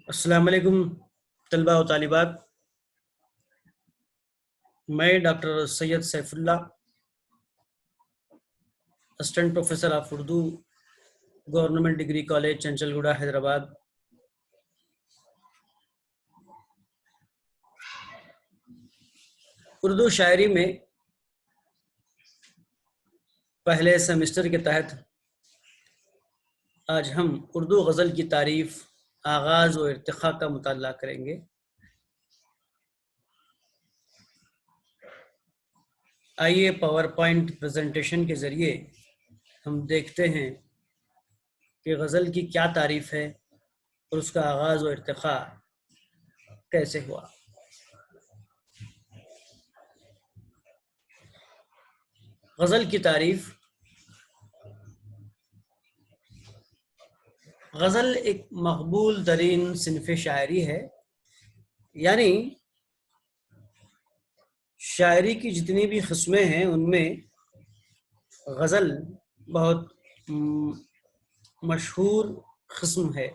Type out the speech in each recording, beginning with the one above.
السلام علیکم طلبہ و طالبات، میں doctor Syed Saifullah, assistant professor of Urdu, government degree college Chanchalguda Hyderabad. Urdu شاعری میں پہلے سیمسٹر کے تحت آج ہم اردو غزل کی تعریف، آغاز و ارتقاء کا مطالعہ کریں گے۔ آئیے پاور پوائنٹ پریزنٹیشن کے ذریعے ہم دیکھتے ہیں کہ غزل کی کیا تعریف ہے اور اس کا آغاز و ارتقاء کیسے ہوا۔ غزل کی تعریف: غزل ایک مقبول ترین صنف شاعری ہے، یعنی شاعری کی جتنی بھی قسمیں ہیں ان میں غزل بہت مشہور قسم ہے۔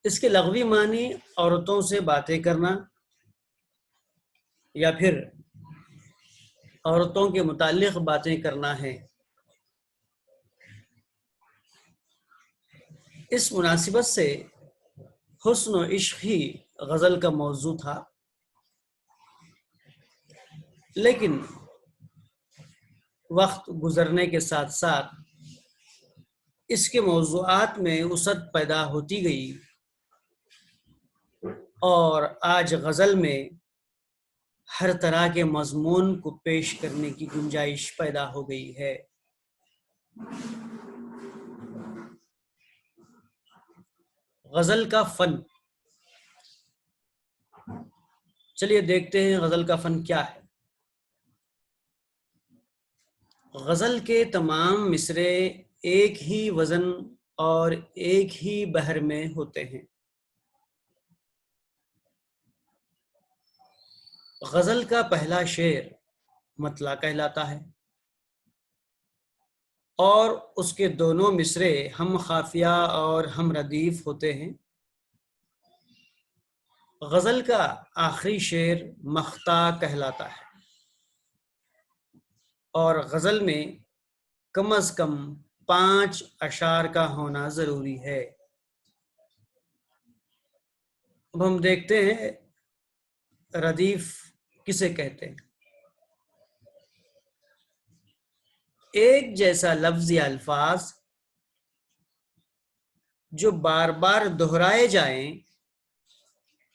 اس کے لغوی معنی عورتوں سے باتیں کرنا یا پھر عورتوں کے متعلق باتیں کرنا ہے۔ اس مناسبت سے حسن و عشق ہی غزل کا موضوع تھا، لیکن وقت گزرنے کے ساتھ ساتھ اس کے موضوعات میں وسعت پیدا ہوتی گئی اور آج غزل میں ہر طرح کے مضمون کو پیش کرنے کی گنجائش پیدا ہو گئی ہے۔ غزل کا فن، چلیے دیکھتے ہیں غزل کا فن کیا ہے۔ غزل کے تمام مصرے ایک ہی وزن اور ایک ہی بحر میں ہوتے ہیں۔ غزل کا پہلا شعر مطلع کہلاتا ہے اور اس کے دونوں مصرے ہم قافیہ اور ہم ردیف ہوتے ہیں۔ غزل کا آخری شعر مقطع کہلاتا ہے اور غزل میں کم از کم 5 اشعار کا ہونا ضروری ہے۔ اب ہم دیکھتے ہیں ردیف کسے کہتے ہیں۔ ایک جیسا لفظ یا الفاظ جو بار بار دہرائے جائیں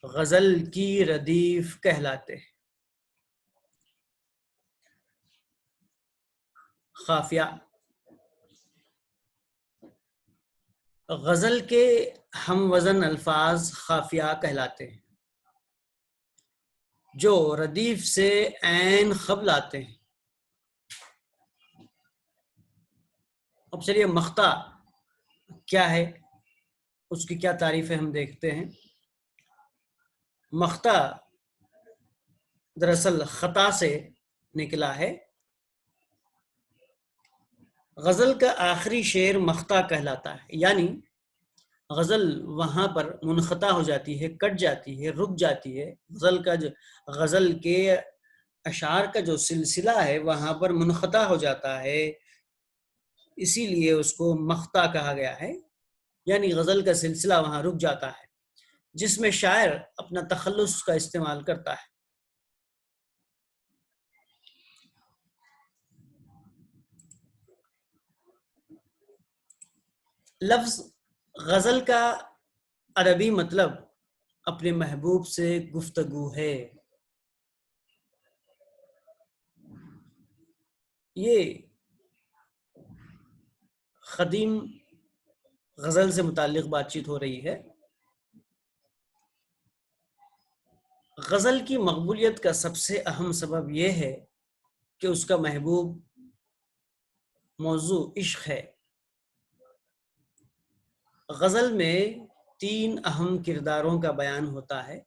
غزل کی ردیف کہلاتے ہیں۔ قافیہ: غزل کے ہم وزن الفاظ قافیہ کہلاتے ہیں جو ردیف سے عین قبل آتے ہیں۔ اب چلیے مقطع کیا ہے، اس کی کیا تعریف ہے ہم دیکھتے ہیں۔ مقطع دراصل خطا سے نکلا ہے۔ غزل کا آخری شعر مقطع کہلاتا ہے، یعنی غزل وہاں پر منقطع ہو جاتی ہے، کٹ جاتی ہے، رک جاتی ہے۔ غزل کے اشعار کا جو سلسلہ ہے وہاں پر منقطع ہو جاتا ہے، اسی لیے اس کو مقطع کہا گیا ہے، یعنی غزل کا سلسلہ وہاں رک جاتا ہے جس میں شاعر اپنا تخلص کا استعمال کرتا ہے۔ لفظ غزل کا عربی مطلب اپنے محبوب سے گفتگو ہے۔ یہ قدیم غزل سے متعلق بات چیت ہو رہی ہے۔ غزل کی مقبولیت کا سب سے اہم سبب یہ ہے کہ اس کا محبوب موضوع عشق ہے۔ غزل میں 3 اہم کرداروں کا بیان ہوتا ہے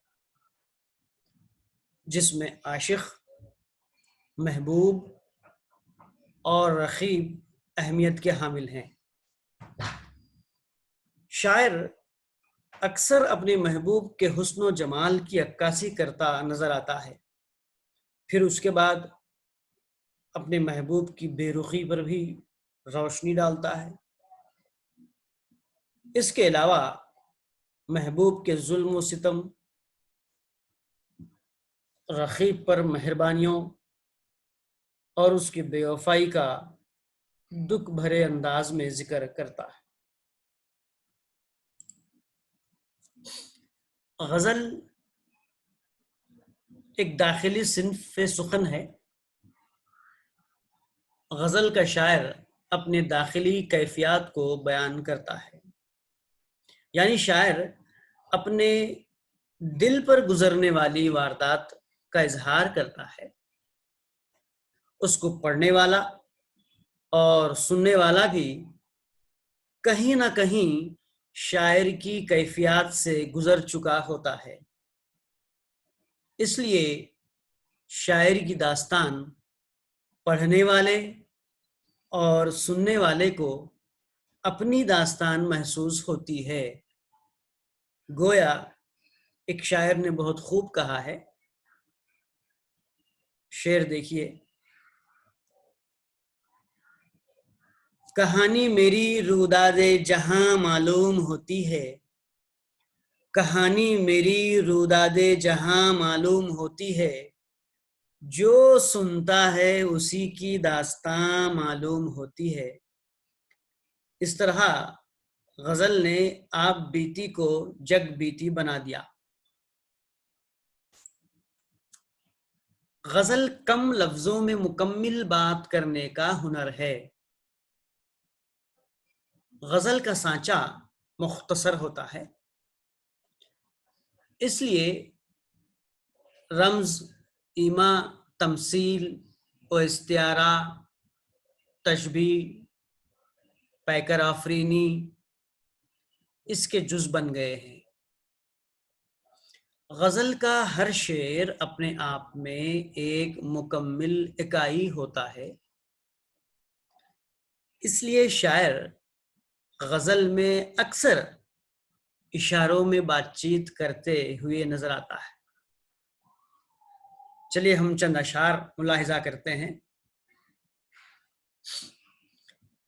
جس میں عاشق، محبوب اور رقیب اہمیت کے حامل ہیں۔ شاعر اکثر اپنے محبوب کے حسن و جمال کی عکاسی کرتا نظر آتا ہے، پھر اس کے بعد اپنے محبوب کی بے رخی پر بھی روشنی ڈالتا ہے۔ اس کے علاوہ محبوب کے ظلم و ستم، رقیب پر مہربانیوں اور اس کی بے وفائی کا دکھ بھرے انداز میں ذکر کرتا ہے۔ غزل ایک داخلی صنف سخن ہے۔ غزل کا شاعر اپنے داخلی کیفیات کو بیان کرتا ہے، یعنی شاعر اپنے دل پر گزرنے والی واردات کا اظہار کرتا ہے۔ اس کو پڑھنے والا اور سننے والا بھی کہیں نہ کہیں شاعر کی کیفیات سے گزر چکا ہوتا ہے، اس لیے شاعر کی داستان پڑھنے والے اور سننے والے کو اپنی داستان محسوس ہوتی ہے۔ گویا ایک شاعر نے بہت خوب کہا ہے، شعر دیکھیے: کہانی میری روداد جہاں معلوم ہوتی ہے، کہانی میری روداد جہاں معلوم ہوتی ہے، جو سنتا ہے اسی کی داستان معلوم ہوتی ہے۔ اس طرح غزل نے آپ بیتی کو جگ بیتی بنا دیا۔ غزل کم لفظوں میں مکمل بات کرنے کا ہنر ہے۔ غزل کا سانچہ مختصر ہوتا ہے، اس لیے رمز، ایما، تمثیل و استعارہ، تشبیہ، پیکر آفرینی اس کے جز بن گئے ہیں۔ غزل کا ہر شعر اپنے آپ میں ایک مکمل اکائی ہوتا ہے، اس لیے شاعر غزل میں اکثر اشاروں میں بات چیت کرتے ہوئے نظر آتا ہے۔ چلیے ہم چند اشعار ملاحظہ کرتے ہیں۔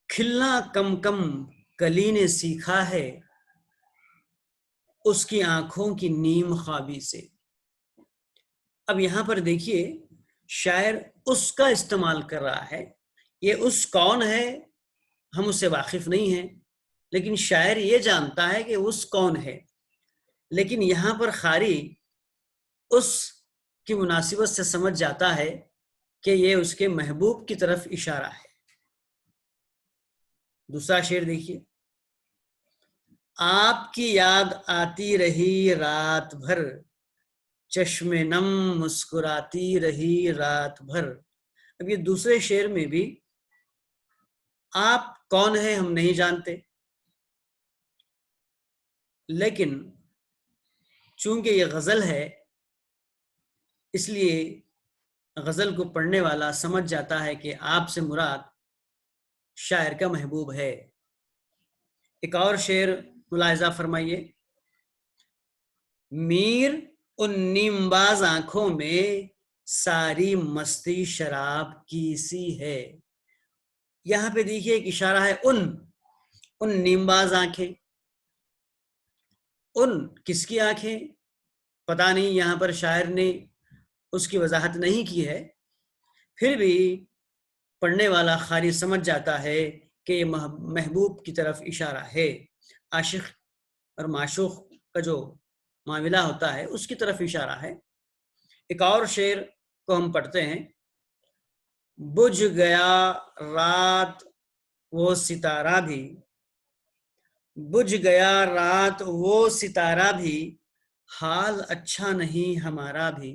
کھلنا کم کم کلی نے سیکھا ہے، اس کی آنکھوں کی نیم خوابی سے۔ اب یہاں پر دیکھیے شاعر اس کا استعمال کر رہا ہے۔ یہ اس کون ہے ہم اس سے واقف نہیں ہیں، لیکن شاعر یہ جانتا ہے کہ اس کون ہے، لیکن یہاں پر قاری اس کی مناسبت سے سمجھ جاتا ہے کہ یہ اس کے محبوب کی طرف اشارہ ہے۔ دوسرا شعر دیکھیے: آپ کی یاد آتی رہی رات بھر، چشم نم مسکراتی رہی رات بھر۔ اب یہ دوسرے شعر میں بھی آپ کون ہے ہم نہیں جانتے، لیکن چونکہ یہ غزل ہے اس لیے غزل کو پڑھنے والا سمجھ جاتا ہے کہ آپ سے مراد شاعر کا محبوب ہے۔ ایک اور شعر ملاحظہ فرمائیے: میر ان نیم باز آنکھوں میں ساری مستی شراب کی سی ہے۔ یہاں پہ دیکھیے ایک اشارہ ہے ان نیم باز آنکھیں۔ ان کس کی آنکھیں پتہ نہیں، یہاں پر شاعر نے اس کی وضاحت نہیں کی ہے، پھر بھی پڑھنے والا قاری سمجھ جاتا ہے کہ یہ محبوب کی طرف اشارہ ہے، عاشق اور معشوق کا جو معاملہ ہوتا ہے اس کی طرف اشارہ ہے۔ ایک اور شعر کو ہم پڑھتے ہیں: بجھ گیا رات وہ ستارہ بھی، بجھ گیا رات وہ ستارہ بھی، حال اچھا نہیں ہمارا بھی۔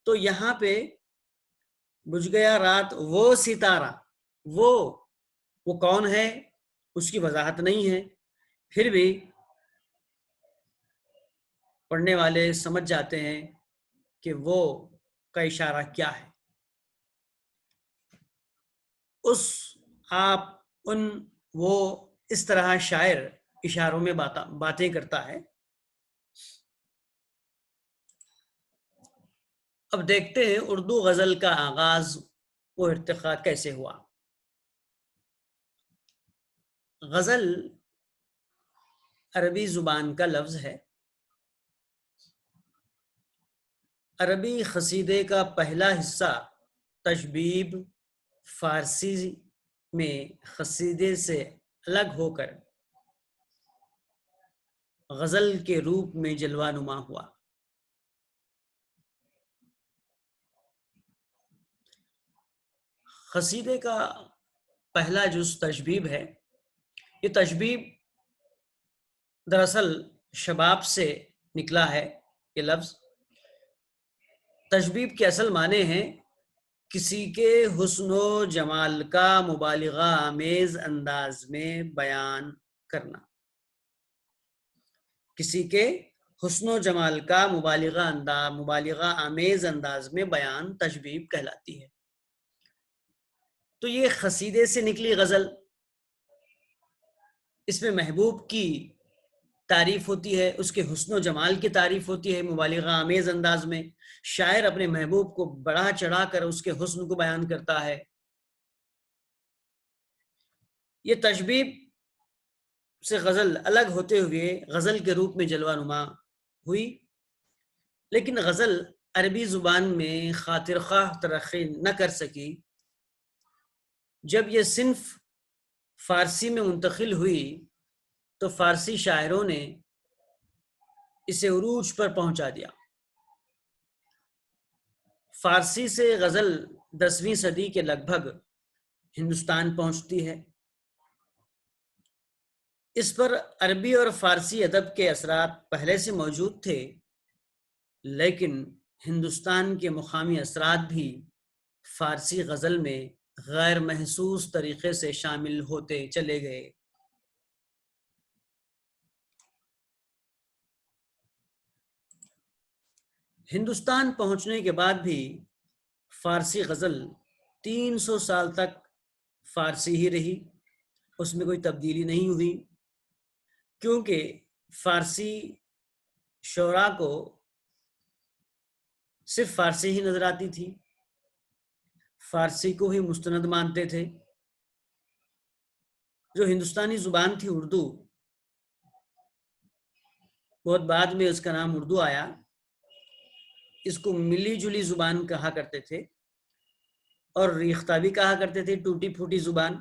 تو یہاں پہ بجھ گیا رات وہ ستارہ، وہ کون ہے اس کی وضاحت نہیں ہے، پھر بھی پڑھنے والے سمجھ جاتے ہیں کہ وہ کا اشارہ کیا ہے۔ آپ ان وہ اس طرح شاعر اشاروں میں باتیں کرتا ہے۔ اب دیکھتے ہیں اردو غزل کا آغاز و ارتقاء کیسے ہوا۔ غزل عربی زبان کا لفظ ہے۔ عربی قصیدے کا پہلا حصہ تشبیب فارسی میں قصیدے سے الگ ہو کر غزل کے روپ میں جلوہ نما ہوا۔ قصیدے کا پہلا جز تشبیب ہے۔ یہ تشبیب دراصل شباب سے نکلا ہے۔ یہ لفظ تشبیب کے اصل معنی ہیں کسی کے حسن و جمال کا مبالغہ آمیز انداز میں بیان کرنا۔ کسی کے حسن و جمال کا مبالغہ آمیز انداز میں بیان تشبیب کہلاتی ہے۔ تو یہ قصیدے سے نکلی غزل، اس میں محبوب کی تعریف ہوتی ہے، اس کے حسن و جمال کی تعریف ہوتی ہے مبالغہ آمیز انداز میں۔ شاعر اپنے محبوب کو بڑھا چڑھا کر اس کے حسن کو بیان کرتا ہے۔ یہ تشبیب سے غزل الگ ہوتے ہوئے غزل کے روپ میں جلوہ نما ہوئی، لیکن غزل عربی زبان میں خاطر خواہ ترقی نہ کر سکی۔ جب یہ صنف فارسی میں منتقل ہوئی تو فارسی شاعروں نے اسے عروج پر پہنچا دیا۔ فارسی سے غزل 10ویں صدی کے لگ بھگ ہندوستان پہنچتی ہے۔ اس پر عربی اور فارسی ادب کے اثرات پہلے سے موجود تھے، لیکن ہندوستان کے مقامی اثرات بھی فارسی غزل میں غیر محسوس طریقے سے شامل ہوتے چلے گئے۔ ہندوستان پہنچنے کے بعد بھی فارسی غزل 300 سال تک فارسی ہی رہی، اس میں کوئی تبدیلی نہیں ہوئی، کیونکہ فارسی شعراء کو صرف فارسی ہی نظر آتی تھی، فارسی کو ہی مستند مانتے تھے۔ جو ہندوستانی زبان تھی اردو، بہت بعد میں اس کا نام اردو آیا، اس کو ملی جلی زبان کہا کرتے تھے اور ریختہ بھی کہا کرتے تھے، ٹوٹی پھوٹی زبان۔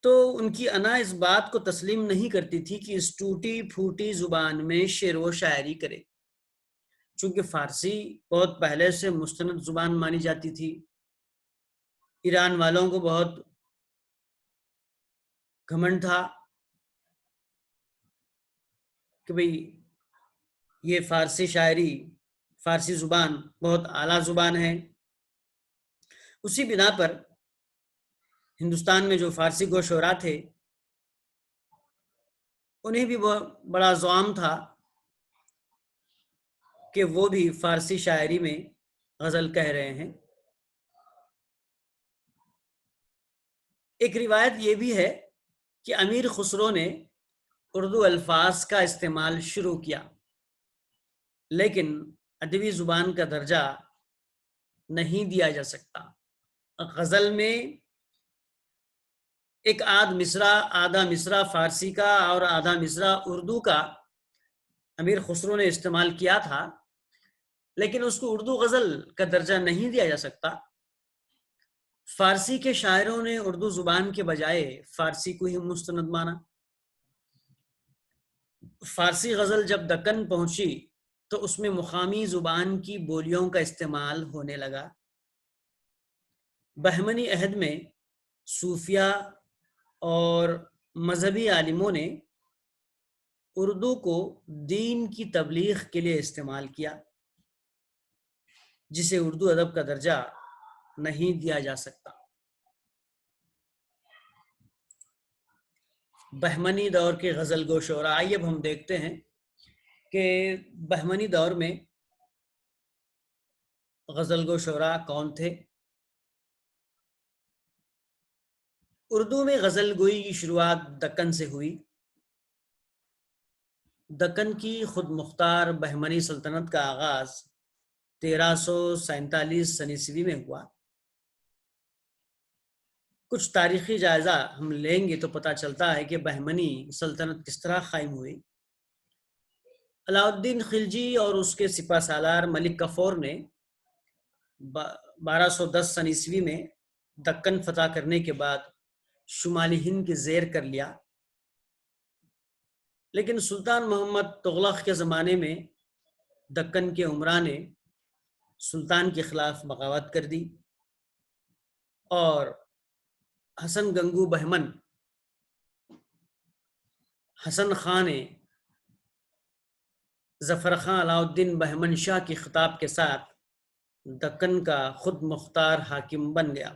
تو ان کی انا اس بات کو تسلیم نہیں کرتی تھی کہ اس ٹوٹی پھوٹی زبان میں شعر و شاعری کرے، چونکہ فارسی بہت پہلے سے مستند زبان مانی جاتی تھی۔ ایران والوں کو بہت گھمنڈ تھا کہ بھئی یہ فارسی شاعری، فارسی زبان بہت اعلیٰ زبان ہے۔ اسی بنا پر ہندوستان میں جو فارسی گو شعراء تھے انہیں بھی بڑا زعم تھا کہ وہ بھی فارسی شاعری میں غزل کہہ رہے ہیں۔ ایک روایت یہ بھی ہے کہ امیر خسرو نے اردو الفاظ کا استعمال شروع کیا، لیکن ادبی زبان کا درجہ نہیں دیا جا سکتا۔ غزل میں ایک آدھا مصرع فارسی کا اور آدھا مصرع اردو کا امیر خسرو نے استعمال کیا تھا، لیکن اس کو اردو غزل کا درجہ نہیں دیا جا سکتا۔ فارسی کے شاعروں نے اردو زبان کے بجائے فارسی کو ہی مستند مانا۔ فارسی غزل جب دکن پہنچی تو اس میں مقامی زبان کی بولیوں کا استعمال ہونے لگا۔ بہمنی عہد میں صوفیہ اور مذہبی عالموں نے اردو کو دین کی تبلیغ کے لیے استعمال کیا، جسے اردو ادب کا درجہ نہیں دیا جا سکتا۔ بہمنی دور کے غزل گو شعراء، آئیے اب ہم دیکھتے ہیں کہ بہمنی دور میں غزل گو شعراء کون تھے۔ اردو میں غزل گوئی کی شروعات دکن سے ہوئی۔ دکن کی خود مختار بہمنی سلطنت کا آغاز 1347 میں ہوا۔ کچھ تاریخی جائزہ ہم لیں گے تو پتہ چلتا ہے کہ بہمنی سلطنت کس طرح قائم ہوئی۔ علاء الدین خلجی اور اس کے سپہ سالار ملک کفور نے 1210 میں دکن فتح کرنے کے بعد شمالی ہند کی زیر کر لیا، لیکن سلطان محمد تغلق کے زمانے میں دکن کے عمرا نے سلطان کے خلاف بغاوت کر دی اور حسن گنگو بہمن حسن خان نے ظفر خان علاء الدین بہمن شاہ کی خطاب کے ساتھ دکن کا خود مختار حاکم بن گیا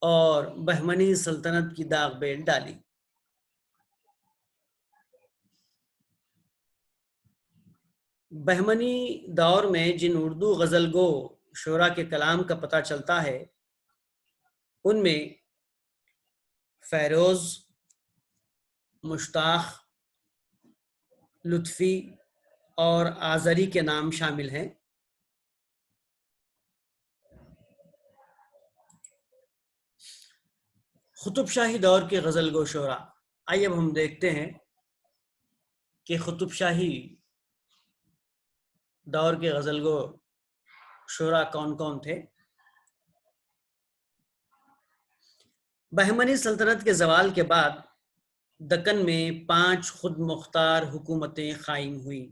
اور بہمنی سلطنت کی داغ بیل ڈالی۔ بہمنی دور میں جن اردو غزل گو شعراء کے کلام کا پتہ چلتا ہے ان میں فیروز، مشتاق، لطفی اور آذری کے نام شامل ہیں۔ قطب شاہی دور کے غزل گو شعراء، آئیے اب ہم دیکھتے ہیں کہ قطب شاہی دور کے غزل گو شعراء کون کون تھے۔ بہمنی سلطنت کے زوال کے بعد دکن میں 5 خود مختار حکومتیں قائم ہوئیں۔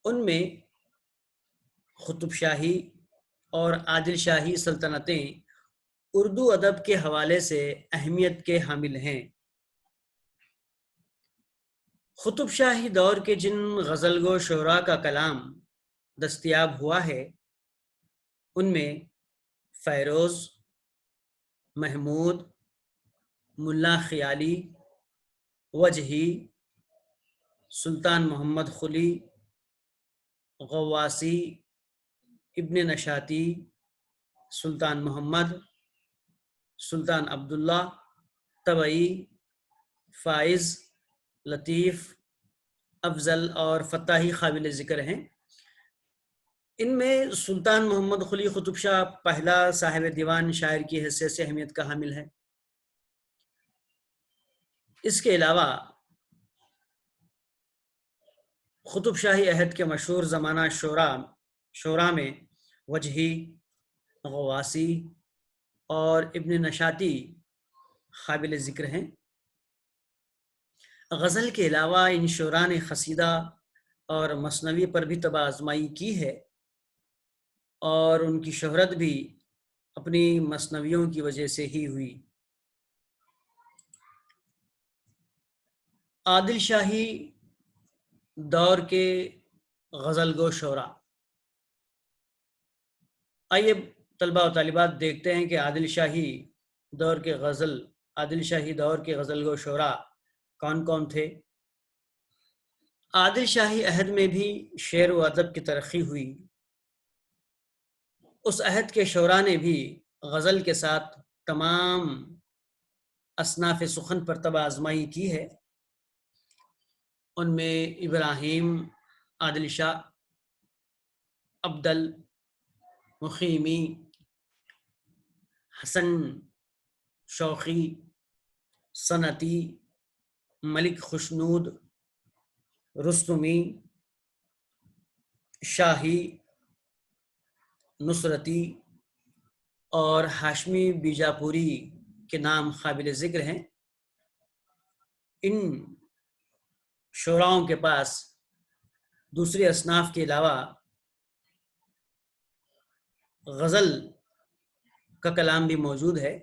ان میں قطب شاہی اور عادل شاہی سلطنتیں اردو ادب کے حوالے سے اہمیت کے حامل ہیں۔ قطب شاہی دور کے جن غزل گو شعراء کا کلام دستیاب ہوا ہے ان میں فیروز، محمود، ملا خیالی، وجہی، سلطان محمد خلی، غواسی، ابن نشاتی، سلطان محمد، سلطان عبداللہ، طبعی، فائز، لطیف، افضل اور فتاحی قابل ذکر ہیں۔ ان میں سلطان محمد خلی قطب شاہ پہلا صاحب دیوان شاعر کی حیثیت سے اہمیت کا حامل ہے۔ اس کے علاوہ قطب شاہی عہد کے مشہور زمانہ شعراء میں وجہی، غواسی اور ابن نشاتی قابل ذکر ہیں۔ غزل کے علاوہ ان شعراء نے قصیدہ اور مثنوی پر بھی طبع آزمائی کی ہے اور ان کی شہرت بھی اپنی مثنویوں کی وجہ سے ہی ہوئی۔ عادل شاہی دور کے غزل گو شعراء، آئیے طلبہ و طالبات دیکھتے ہیں کہ عادل شاہی دور کے غزل گو شعراء کون کون تھے۔ عادل شاہی عہد میں بھی شعر و ادب کی ترقی ہوئی۔ اس عہد کے شعراء نے بھی غزل کے ساتھ تمام اصناف سخن پر طبع آزمائی کی ہے۔ ان میں ابراہیم عادل شاہ، ابدل، مخیمی، حسن شوقی، صنعتی، ملک خوشنود، رستمی، شاہی، نصرتی اور ہاشمی بیجاپوری کے نام قابل ذکر ہیں۔ ان شعراؤں کے پاس دوسری اصناف کے علاوہ غزل کا کلام بھی موجود ہے۔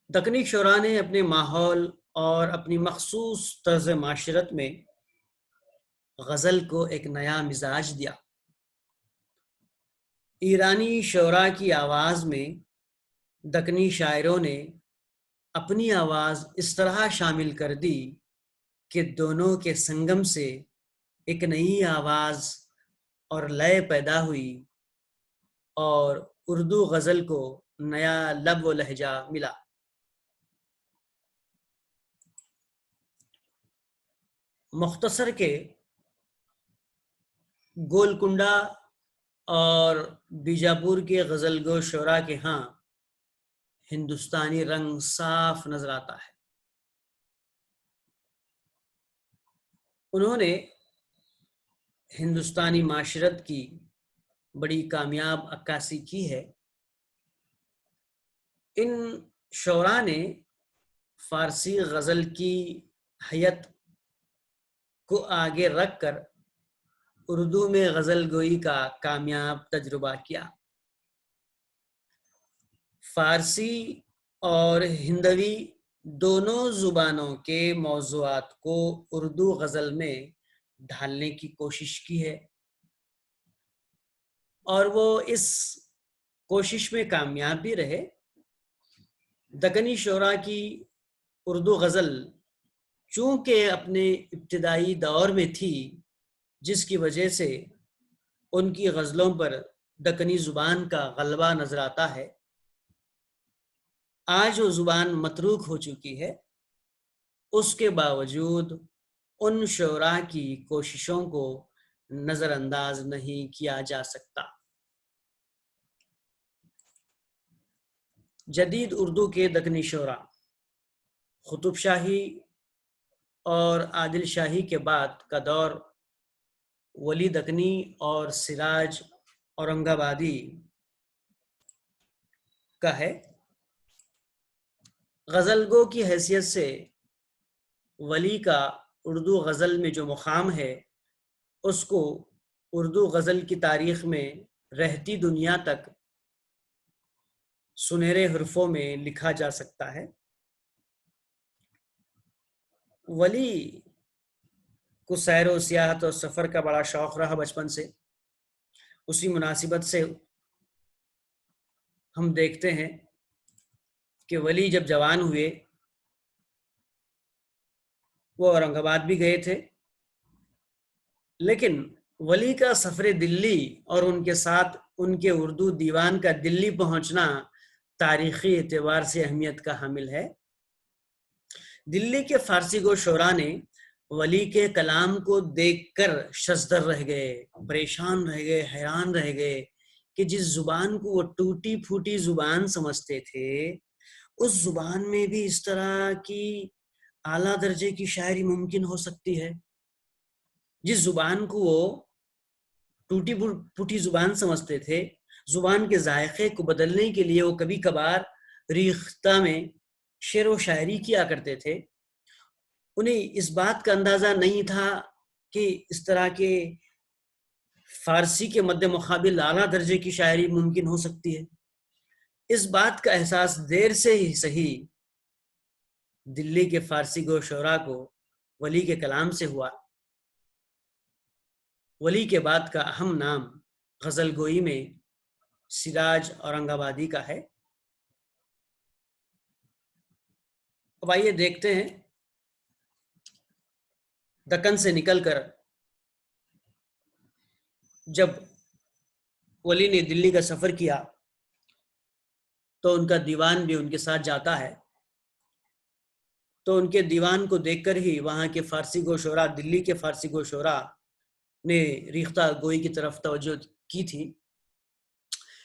دکنی شعراء نے اپنے ماحول اور اپنی مخصوص طرز معاشرت میں غزل کو ایک نیا مزاج دیا۔ ایرانی شعراء کی آواز میں دکنی شاعروں نے اپنی آواز اس طرح شامل کر دی کہ دونوں کے سنگم سے ایک نئی آواز اور لے پیدا ہوئی اور اردو غزل کو نیا لب و لہجہ ملا۔ مختصر کے گولکنڈہ اور بیجاپور کے غزل گو شعراء کے ہاں ہندوستانی رنگ صاف نظر آتا ہے۔ انہوں نے ہندوستانی معاشرت کی بڑی کامیاب عکاسی کی ہے۔ ان شعراء نے فارسی غزل کی حیت کو آگے رکھ کر اردو میں غزل گوئی کا کامیاب تجربہ کیا۔ فارسی اور ہندوی دونوں زبانوں کے موضوعات کو اردو غزل میں ڈھالنے کی کوشش کی ہے، اور وہ اس کوشش میں کامیاب بھی رہے۔ دکنی شعراء کی اردو غزل چونکہ اپنے ابتدائی دور میں تھی، جس کی وجہ سے ان کی غزلوں پر دکنی زبان کا غلبہ نظر آتا ہے، آج وہ زبان متروک ہو چکی ہے۔ اس کے باوجود ان شعراء کی کوششوں کو نظر انداز نہیں کیا جا سکتا۔ جدید اردو کے دکنی شعراء قطب شاہی اور عادل شاہی کے بعد کا دور ولی دکنی اور سراج اورنگ آبادی کا ہے۔ غزل گو کی حیثیت سے ولی کا اردو غزل میں جو مقام ہے، اس کو اردو غزل کی تاریخ میں رہتی دنیا تک سنہرے حرفوں میں لکھا جا سکتا ہے۔ ولی کو سیر و سیاحت اور سفر کا بڑا شوق رہا بچپن سے۔ اسی مناسبت سے ہم دیکھتے ہیں کہ ولی جب جوان ہوئے وہ اورنگ آباد بھی گئے تھے، لیکن ولی کا سفر دلی اور ان کے ساتھ ان کے اردو دیوان کا دلی پہنچنا تاریخی اعتبار سے اہمیت کا حامل ہے۔ دلی کے فارسی گو شعراء نے ولی کے کلام کو دیکھ کر شزدر رہ گئے، پریشان رہ گئے، حیران رہ گئے کہ جس زبان کو وہ ٹوٹی پھوٹی زبان سمجھتے تھے، اس زبان میں بھی اس طرح کی اعلیٰ درجے کی شاعری ممکن ہو سکتی ہے۔ جس زبان کو وہ ٹوٹی پھوٹی زبان سمجھتے تھے، زبان کے ذائقے کو بدلنے کے لیے وہ کبھی کبھار ریختہ میں شعر و شاعری کیا کرتے تھے۔ انہیں اس بات کا اندازہ نہیں تھا کہ اس طرح کے فارسی کے مد مقابل اعلیٰ درجے کی شاعری ممکن ہو سکتی ہے۔ اس بات کا احساس دیر سے ہی صحیح دلی کے فارسی گو شعراء کو ولی کے کلام سے ہوا۔ ولی کے بعد کا اہم نام غزل گوئی میں سراج اورنگ آبادی کا ہے۔ اب آئیے دیکھتے ہیں دکن سے نکل کر جب ولی نے دلی کا سفر کیا تو ان کا دیوان بھی ان کے ساتھ جاتا ہے، تو ان کے دیوان کو دیکھ کر ہی وہاں کے فارسی گو شعراء، دلی کے فارسی گو شعراء نے ریختہ گوئی کی طرف توجہ کی تھی۔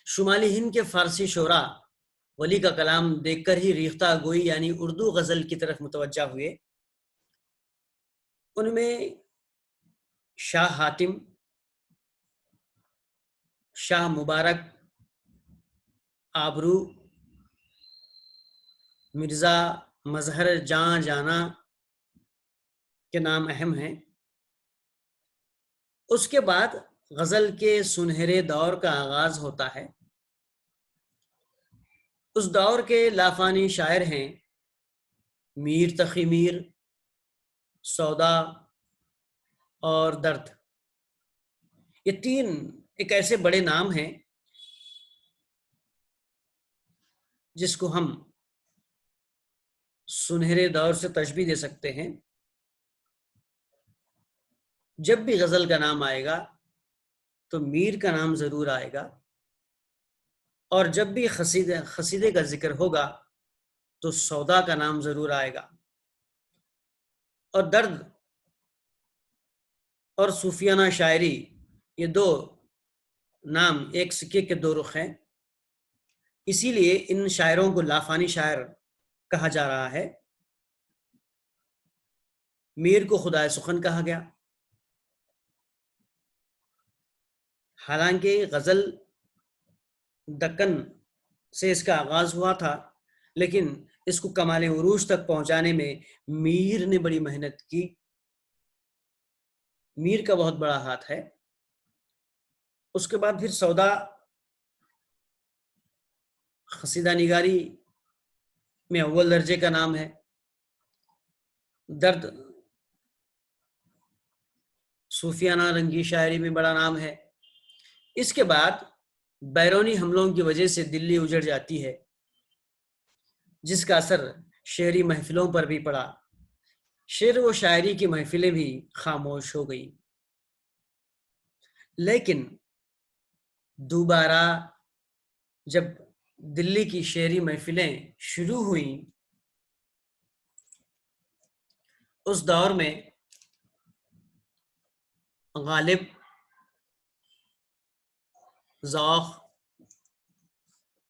شمالی ہند کے فارسی شعراء ولی کا کلام دیکھ کر ہی ریختہ گوئی یعنی اردو غزل کی طرف متوجہ ہوئے۔ ان میں شاہ حاتم، شاہ مبارک، آبرو، مرزا مظہر جاں جانا کے نام اہم ہیں۔ اس کے بعد غزل کے سنہرے دور کا آغاز ہوتا ہے۔ اس دور کے لافانی شاعر ہیں میر تقی میر، سودا اور درد۔ یہ تین ایک ایسے بڑے نام ہیں جس کو ہم سنہرے دور سے تشبیہ دے سکتے ہیں۔ جب بھی غزل کا نام آئے گا تو میر کا نام ضرور آئے گا، اور جب بھی قصیدے کا ذکر ہوگا تو سودا کا نام ضرور آئے گا، اور درد اور صوفیانہ شاعری یہ دو نام ایک سکے کے دو رخ ہیں، اسی لیے ان شاعروں کو لافانی شاعر کہا جا رہا ہے۔ میر کو خدائے سخن کہا گیا، حالانکہ غزل دکن سے اس کا آغاز ہوا تھا، لیکن اس کو کمال عروج تک پہنچانے میں میر نے بڑی محنت کی۔ میر کا بہت بڑا ہاتھ ہے۔ اس کے بعد پھر سودا قصیدہ نگاری میں اول درجے کا نام ہے، درد صوفیانہ رنگی شاعری میں بڑا نام ہے۔ اس کے بعد بیرونی حملوں کی وجہ سے دلی اجڑ جاتی ہے، جس کا اثر شعری محفلوں پر بھی پڑا۔ شعر و شاعری کی محفلیں بھی خاموش ہو گئی۔ لیکن دوبارہ جب دلی کی شعری محفلیں شروع ہوئیں، اس دور میں غالب، ذوق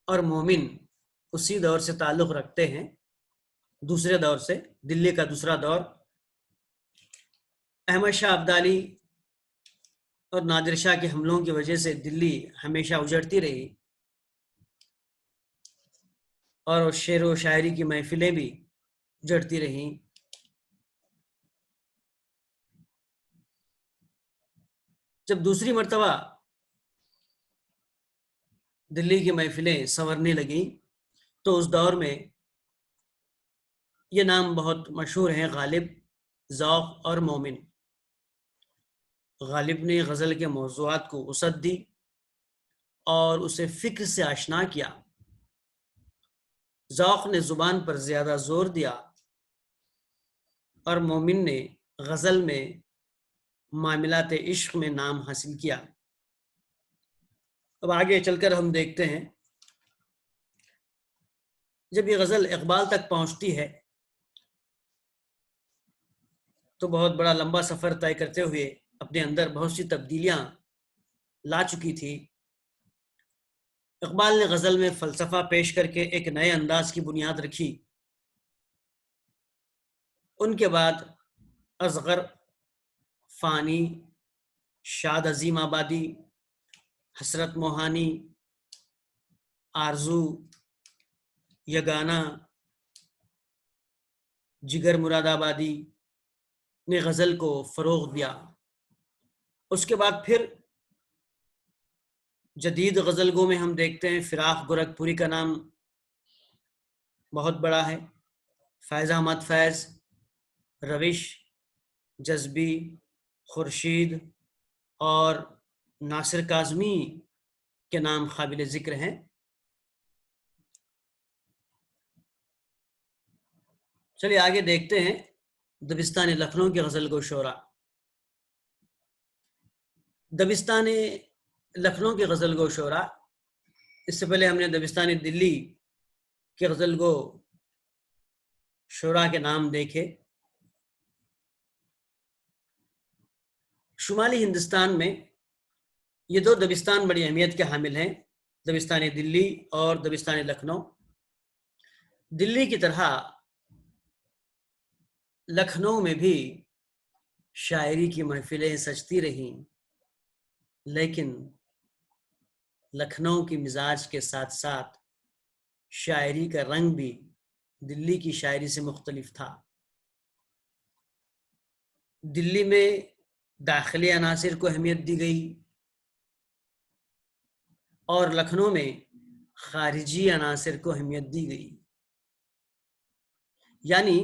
اور مومن اسی دور سے تعلق رکھتے ہیں، دوسرے دور سے، دلی کا دوسرا دور۔ احمد شاہ ابدالی اور نادر شاہ کے حملوں کی وجہ سے دلی ہمیشہ اجڑتی رہی، اور شعر و شاعری کی محفلیں بھی اجڑتی رہیں۔ جب دوسری مرتبہ دلی کی محفلیں سنورنے لگیں تو اس دور میں یہ نام بہت مشہور ہیں، غالب، ذوق اور مومن۔ غالب نے غزل کے موضوعات کو وسعت دی اور اسے فکر سے آشنا کیا۔ ذوق نے زبان پر زیادہ زور دیا اور مومن نے غزل میں معاملات عشق میں نام حاصل کیا۔ اب آگے چل کر ہم دیکھتے ہیں، جب یہ غزل اقبال تک پہنچتی ہے تو بہت بڑا لمبا سفر طے کرتے ہوئے اپنے اندر بہت سی تبدیلیاں لا چکی تھی۔ اقبال نے غزل میں فلسفہ پیش کر کے ایک نئے انداز کی بنیاد رکھی۔ ان کے بعد اصغر، فانی، شاد عظیم آبادی، حسرت موہانی، آرزو، یگانہ، جگر مراد آبادی نے غزل کو فروغ دیا۔ اس کے بعد پھر جدید غزل گو میں ہم دیکھتے ہیں فراق گورکھپوری کا نام بہت بڑا ہے، فیض احمد فیض، روش، جذبی، خورشید اور ناصر کاظمی کے نام قابل ذکر ہیں۔ چلیے آگے دیکھتے ہیں دبستان لکھنؤ کی غزل گو شعراء۔ دبستان لکھنؤ کی غزل گو شعراء، اس سے پہلے ہم نے دبستان دلی کے غزل گو شعراء کے نام دیکھے۔ شمالی ہندوستان میں یہ دو دبستان بڑی اہمیت کے حامل ہیں، دبستان دلی اور دبستان لکھنؤ۔ دلی کی طرح لکھنؤ میں بھی شاعری کی محفلیں سجتی رہیں، لیکن لکھنؤ کی مزاج کے ساتھ ساتھ شاعری کا رنگ بھی دلی کی شاعری سے مختلف تھا۔ دلی میں داخلی عناصر کو اہمیت دی گئی اور لکھنؤ میں خارجی عناصر کو اہمیت دی گئی۔ یعنی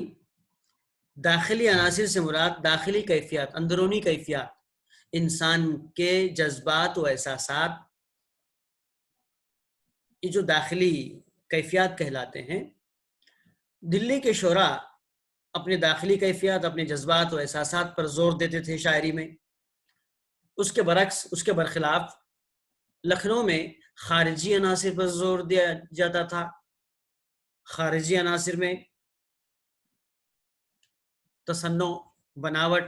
داخلی عناصر سے مراد داخلی کیفیات، اندرونی کیفیات، انسان کے جذبات و احساسات، یہ جو داخلی کیفیات کہلاتے ہیں۔ دلی کے شعراء اپنے داخلی کیفیات، اپنے جذبات و احساسات پر زور دیتے تھے شاعری میں۔ اس کے برعکس، اس کے برخلاف لکھنؤ میں خارجی عناصر پر زور دیا جاتا تھا۔ خارجی عناصر میں تصنع، بناوٹ،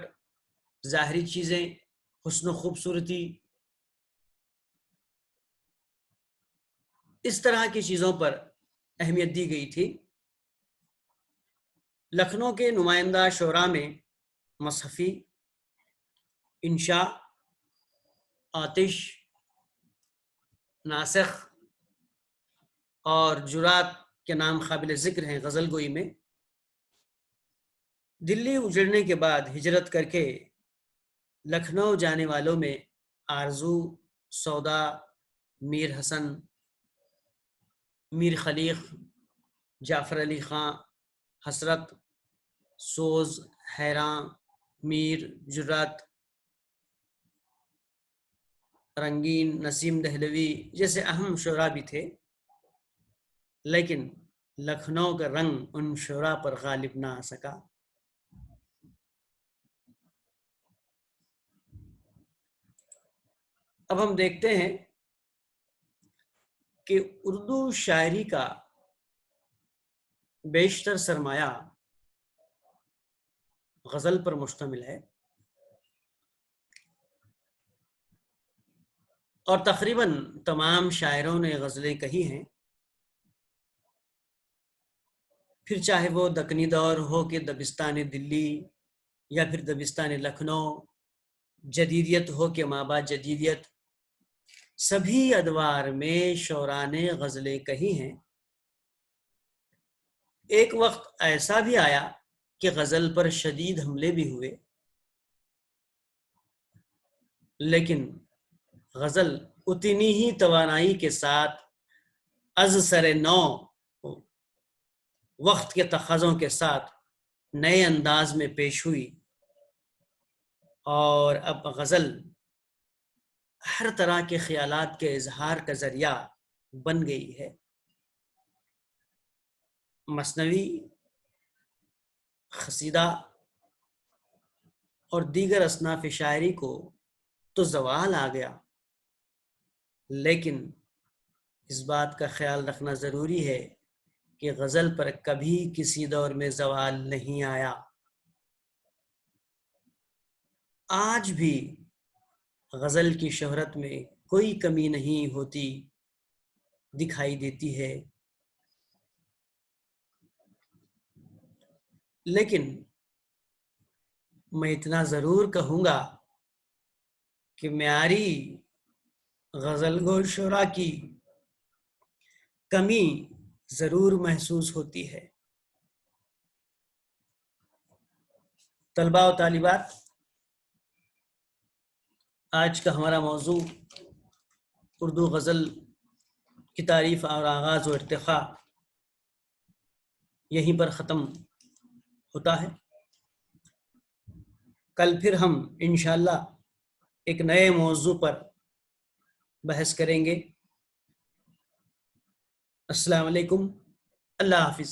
ظاہری چیزیں، حسن و خوبصورتی، اس طرح کی چیزوں پر اہمیت دی گئی تھی۔ لکھنؤ کے نمائندہ شعراء میں مصحفی، انشاء، آتش، ناسخ اور جرات کے نام قابل ذکر ہیں غزل گوئی میں۔ دلی اجڑنے کے بعد ہجرت کر کے لکھنؤ جانے والوں میں آرزو، سودا، میر حسن، میر خلیق، جعفر علی خان، حسرت، سوز، حیراں، میر، جرات، رنگین، نسیم دہلوی جیسے اہم شعراء بھی تھے، لیکن لکھنؤ کا رنگ ان شعراء پر غالب نہ آ سکا۔ اب ہم دیکھتے ہیں کہ اردو شاعری کا بیشتر سرمایہ غزل پر مشتمل ہے، اور تقریباً تمام شاعروں نے غزلیں کہی ہیں، پھر چاہے وہ دکنی دور ہو کہ دبستان دلی یا پھر دبستان لکھنؤ، جدیدیت ہو کہ مابعد جدیدیت، سبھی ادوار میں شعراء نے غزلیں کہی ہیں۔ ایک وقت ایسا بھی آیا کہ غزل پر شدید حملے بھی ہوئے، لیکن غزل اتنی ہی توانائی کے ساتھ از سر نو وقت کے تقاضوں کے ساتھ نئے انداز میں پیش ہوئی، اور اب غزل ہر طرح کے خیالات کے اظہار کا ذریعہ بن گئی ہے۔ مثنوی، قصیدہ اور دیگر اصناف شاعری کو تو زوال آ گیا، لیکن اس بات کا خیال رکھنا ضروری ہے کہ غزل پر کبھی کسی دور میں زوال نہیں آیا۔ آج بھی غزل کی شہرت میں کوئی کمی نہیں ہوتی دکھائی دیتی ہے، لیکن میں اتنا ضرور کہوں گا کہ معیاری غزل گو شعراء کی کمی ضرور محسوس ہوتی ہے۔ طلباء و طالبات، آج کا ہمارا موضوع اردو غزل کی تعریف اور آغاز و ارتقاء یہیں پر ختم ہوتا ہے۔ کل پھر ہم انشاءاللہ ایک نئے موضوع پر بحث کریں گے۔ السلام علیکم، اللہ حافظ۔